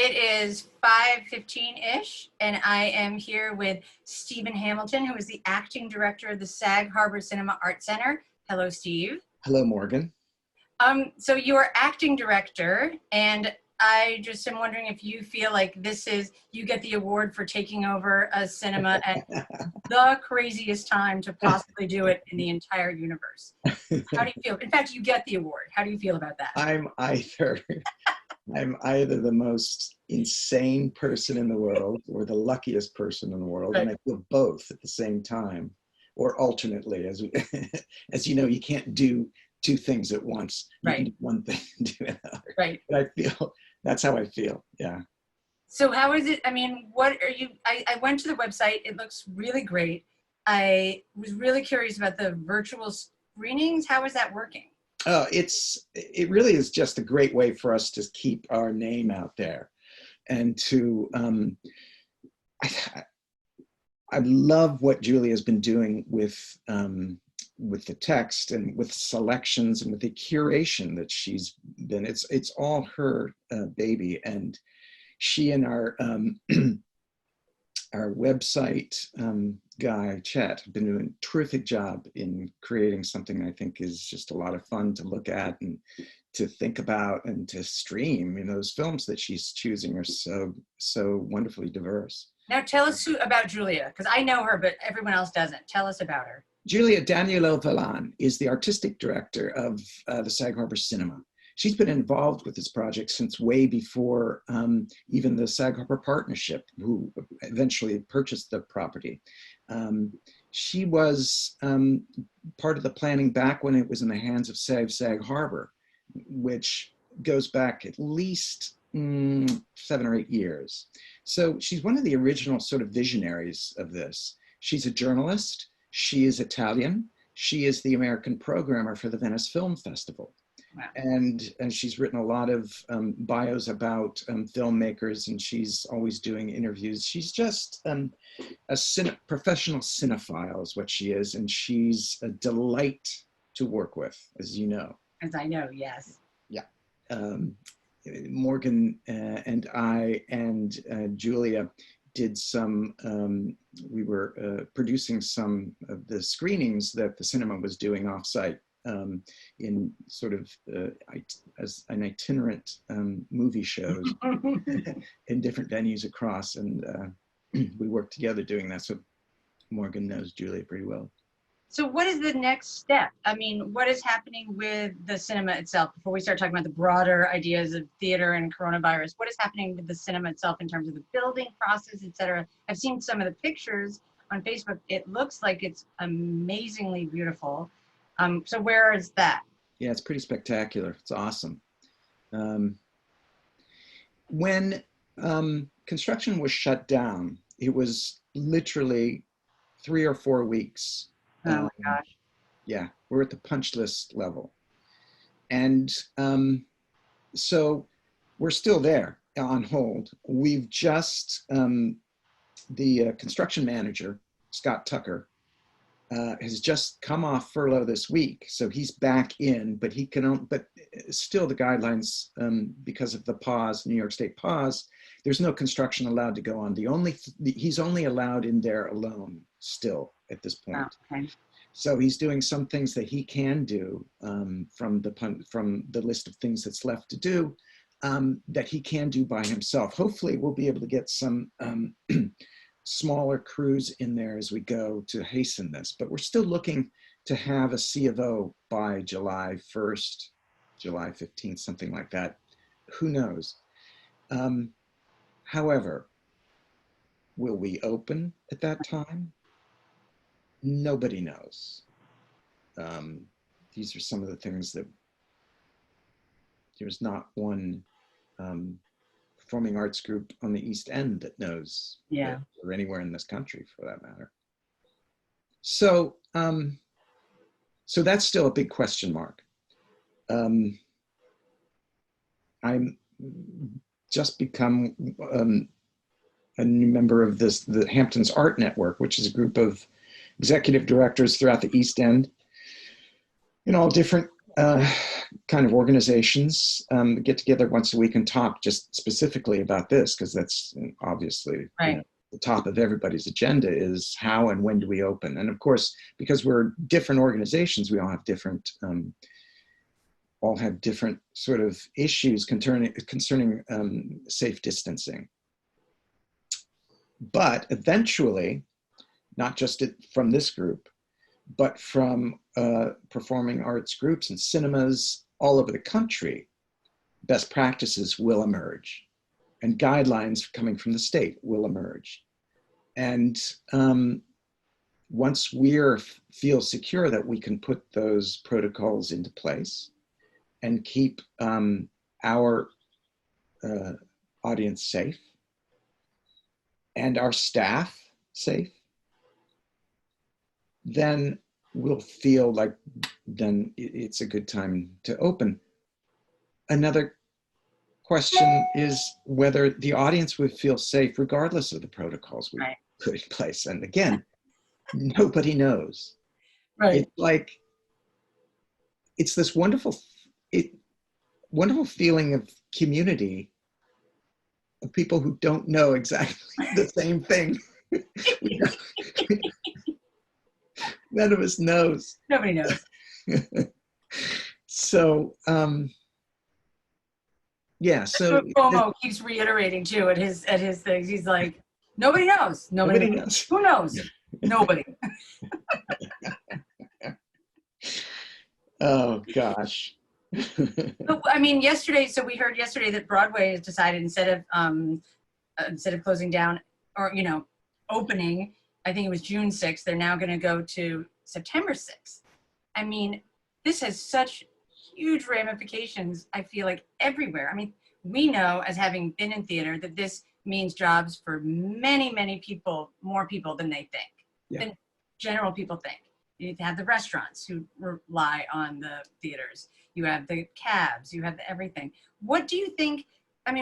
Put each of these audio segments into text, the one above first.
It is 5:15-ish, and I am here with Stephen Hamilton, who is the acting director of the Sag Harbor Cinema Art Center. Hello, Steve. Hello, Morgan. So you are acting director, and I just am wondering if you feel like you get the award for taking over a cinema at the craziest time to possibly do it in the entire universe. How do you feel? In fact, you get the award. How do you feel about that? I'm either the most insane person in the world or the luckiest person in the world, Right. and I feel both at the same time, or alternately. As you know, you can't do two things at once. You can do one thing and do another. Right. But that's how I feel. Yeah. So how is it? I mean, what are you? I went to the website. It looks really great. I was really curious about the virtual screenings. How is that working? Oh, it really is just a great way for us to keep our name out there, and to I love what Julia has been doing with the text and with selections and with the curation that she's been. It's all her baby, and she and our our website guy, Chet, have been doing a terrific job in creating something I think is just a lot of fun to look at and to think about and to stream. You know, those films that she's choosing are so wonderfully diverse. Now tell us about Julia, because I know her, but everyone else doesn't. Tell us about her. Julia Daniela Vaughan is the artistic director of the Sag Harbor Cinema. She's been involved with this project since way before even the Sag Harbor Partnership, who eventually purchased the property. She was part of the planning back when it was in the hands of Sag Harbor, which goes back at least 7 or 8 years. So she's one of the original sort of visionaries of this. She's a journalist. She is Italian. She is the American programmer for the Venice Film Festival. Wow. And she's written a lot of bios about filmmakers, and she's always doing interviews. She's just a professional cinephile is what she is, and she's a delight to work with, as you know. As I know, yes. Yeah. Morgan and I and Julia did some, we were producing some of the screenings that the cinema was doing offsite in sort of as an itinerant movie shows in different venues across, and we worked together doing that. So Morgan knows Julia pretty well. So what is the next step? I mean, what is happening with the cinema itself before we start talking about the broader ideas of theater and coronavirus? What is happening with the cinema itself in terms of the building process, et cetera? I've seen some of the pictures on Facebook. It looks like it's amazingly beautiful. So where is that? Yeah, it's pretty spectacular. It's awesome. When construction was shut down, it was literally 3 or 4 weeks. Oh my gosh. Yeah, we're at the punch list level. And so we're still there on hold. We've just, the construction manager, Scott Tucker, has just come off furlough this week. So he's back in, but he can, but still the guidelines, because of the pause, New York State pause, there's no construction allowed to go on. He's only allowed in there alone still at this point. Oh, okay. So he's doing some things that he can do from the list of things that's left to do that he can do by himself. Hopefully we'll be able to get some smaller crews in there as we go to hasten this, but we're still looking to have a C of O by July 1st, July 15th, something like that. Who knows? However, will we open at that time? Nobody knows. These are some of the things that there's not one performing arts group on the East End that knows, yeah, or anywhere in this country for that matter. So, so that's still a big question mark. I'm just become a new member of the Hampton's Art Network, which is a group of executive directors throughout the East End in all different kind of organizations get together once a week and talk just specifically about this, because that's obviously, Right. the top of everybody's agenda is how and when do we open. And of course, because we're different organizations, we all have different sort of issues concerning safe distancing. But eventually, not just from this group, but from performing arts groups and cinemas all over the country, best practices will emerge, and guidelines coming from the state will emerge. And once we feel secure that we can put those protocols into place and keep our audience safe and our staff safe, then we'll feel like then it's a good time to open. Another question is whether the audience would feel safe regardless of the protocols we put in place. And again, nobody knows. Right. It's like, it's this wonderful feeling of community of people who don't know exactly the same thing. None of us knows. Nobody knows. So, yeah. So Cuomo keeps reiterating too at his things. He's like, nobody knows. Nobody knows. Who knows? Nobody. Oh gosh. I mean, we heard yesterday that Broadway has decided instead of closing down or opening, I think it was June 6th, they're now going to go to September 6th. I mean, this has such huge ramifications, I feel like, everywhere. I mean, we know, as having been in theater, that this means jobs for many, many people, more people than they think, than general people think. You have the restaurants who rely on the theaters. You have the cabs, you have everything. What do you think, do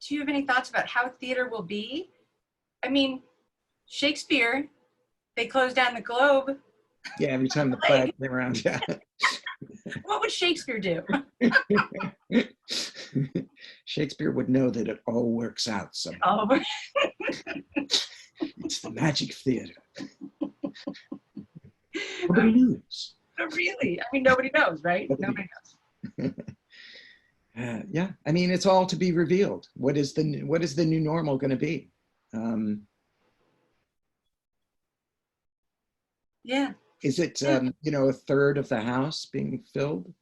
you have any thoughts about how theater will be? I mean, Shakespeare, they closed down the Globe. Yeah, every time the flag came around, yeah. What would Shakespeare do? Shakespeare would know that it all works out somehow. Oh. It's the magic of theater. Nobody knows. Really? I mean, nobody knows, right? Nobody knows. Yeah, I mean, it's all to be revealed. What is the new normal going to be? Yeah. Is it a third of the house being filled?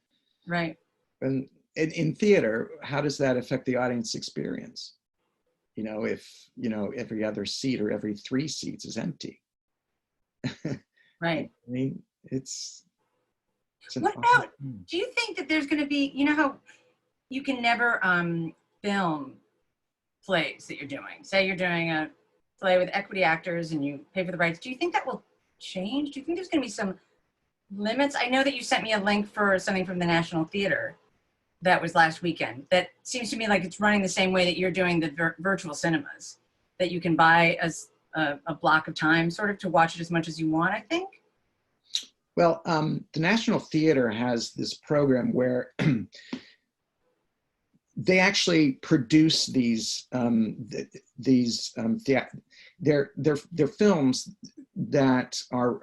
Right. And in theater, how does that affect the audience experience? If every other seat or every 3 seats is empty. Right. I mean, it's what about, do you think that there's going to be, how you can never film plays that you're doing? Say you're doing a play with equity actors and you pay for the rights. Do you think that will change? Do you think there's going to be some limits? I know that you sent me a link for something from the National Theater that was last weekend. That seems to me like it's running the same way that you're doing the virtual cinemas, that you can buy as a block of time sort of to watch it as much as you want, I think. Well, the National Theater has this program where they actually produce these they're films that are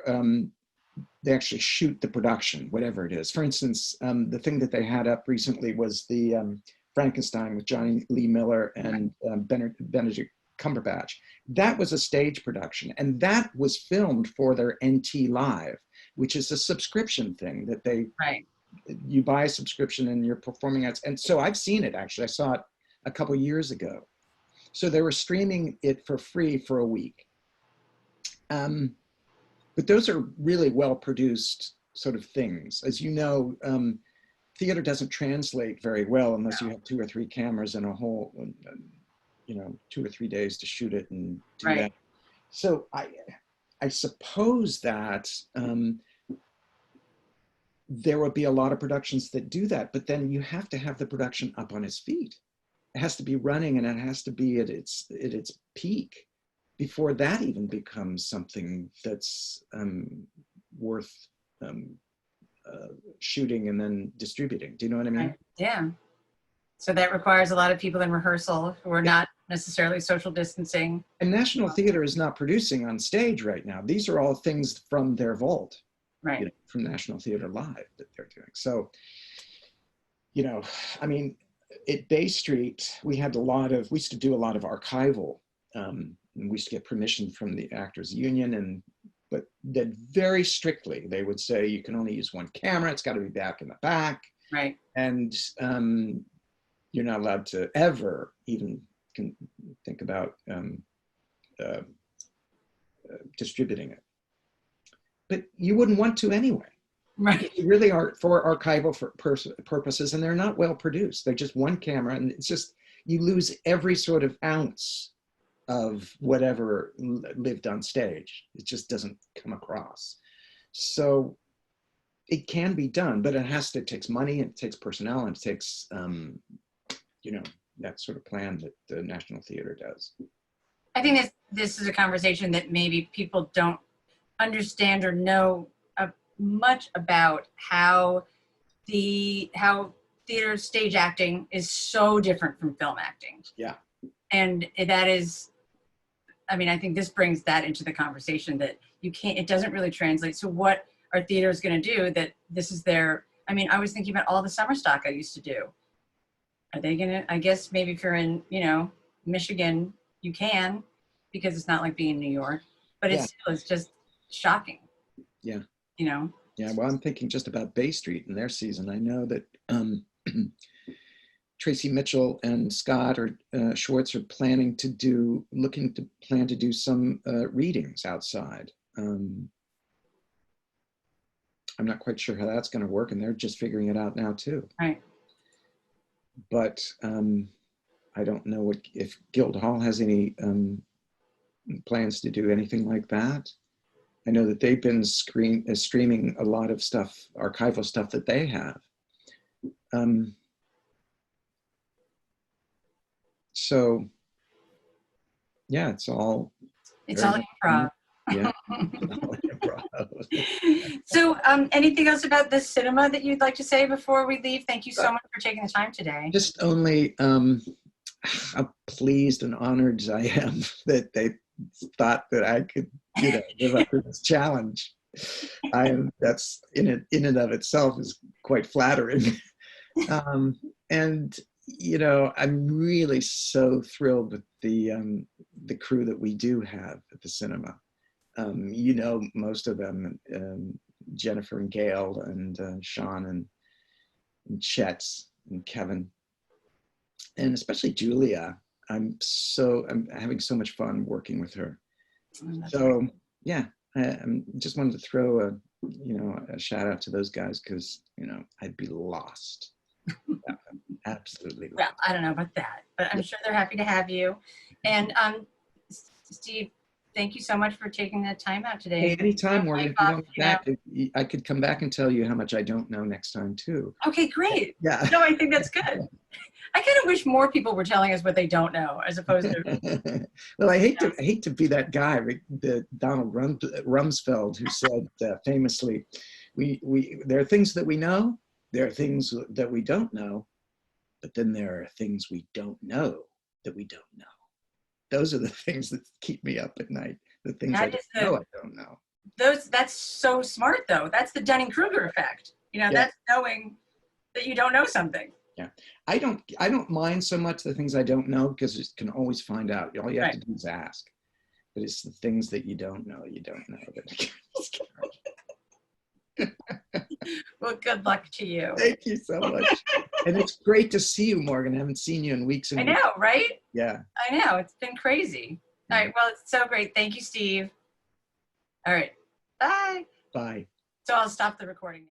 they actually shoot the production, whatever it is. For instance, the thing that they had up recently was the Frankenstein with Johnny Lee Miller and Benedict Cumberbatch. That was a stage production, and that was filmed for their NT Live, which is a subscription thing that you buy a subscription and you're performing ads. And so I've seen it, actually. I saw it a couple years ago. So they were streaming it for free for a week. But those are really well-produced sort of things. As you know, theater doesn't translate very well unless you have 2 or 3 cameras and a whole, 2 or 3 days to shoot it and do that. So I suppose that there will be a lot of productions that do that, but then you have to have the production up on its feet. It has to be running and it has to be at its peak before that even becomes something that's worth shooting and then distributing. Do you know what I mean? Right. Yeah. So that requires a lot of people in rehearsal who are not necessarily social distancing. And National Theater is not producing on stage right now. These are all things from their vault, Right. you know, from National Theater Live that they're doing. So, you know, I mean, at Bay Street, we used to do a lot of archival. And we used to get permission from the Actors Union, but that very strictly, they would say you can only use one camera. It's got to be back in the back. Right. And you're not allowed to ever even think about distributing it. But you wouldn't want to anyway. Right. They really are for archival purposes, and they're not well produced. They're just one camera, and it's just, you lose every sort of ounce of whatever lived on stage. It just doesn't come across. So it can be done, but it takes money, and it takes personnel, and it takes, you know, that sort of plan that the National Theater does. I think this is a conversation that maybe people don't understand or know much about how theater stage acting is so different from film acting. Yeah. And that is, I mean, I think this brings that into the conversation, that it doesn't really translate. So what are theaters going to do that this is their, I mean, I was thinking about all the summer stock I used to do. Are they going to, I guess maybe if you're in, you know, Michigan, you can, because it's not like being in New York, but it's just shocking. Yeah. You know? Yeah, well, I'm thinking just about Bay Street and their season. I know that Tracy Mitchell and Scott Schwartz are plan to do some readings outside. I'm not quite sure how that's going to work, and they're just figuring it out now too. Right. But I don't know if Guildhall has any plans to do anything like that. I know that they've been streaming a lot of stuff, archival stuff that they have. So, yeah, it's all improv. Yeah. So, anything else about the cinema that you'd like to say before we leave? Thank you so much for taking the time today. Just only how pleased and honored I am that they thought that I could, you know, live up to this challenge. That's in and of itself is quite flattering. And you know, I'm really so thrilled with the crew that we do have at the cinema. You know, most of them, Jennifer and Gail and Sean and Chet and Kevin, and especially Julia. I'm having so much fun working with her. So yeah, I just wanted to throw a shout out to those guys, because you know I'd be lost. Absolutely. Well, I don't know about that, but I'm sure they're happy to have you. And Steve, thank you so much for taking the time out today. Hey, anytime, Morgan. I could come back and tell you how much I don't know next time too. Okay, great. Yeah. No, I think that's good. I kind of wish more people were telling us what they don't know, as opposed to. Well, I hate to be that guy, the Donald Rumsfeld, who said famously, there are things that we know, there are things that we don't know, but then there are things we don't know that we don't know. Those are the things that keep me up at night. The things I don't know. That's so smart, though. That's the Dunning-Kruger effect. You know, that's knowing that you don't know something. Yeah, I don't mind so much the things I don't know, because you can always find out. All you have to do is ask. But it's the things that you don't know that Well, good luck to you. Thank you so much. And it's great to see you, Morgan. I haven't seen you in weeks and weeks. I know, right? Yeah. I know. It's been crazy. All right. Well, it's so great. Thank you, Steve. All right. Bye. Bye. So I'll stop the recording.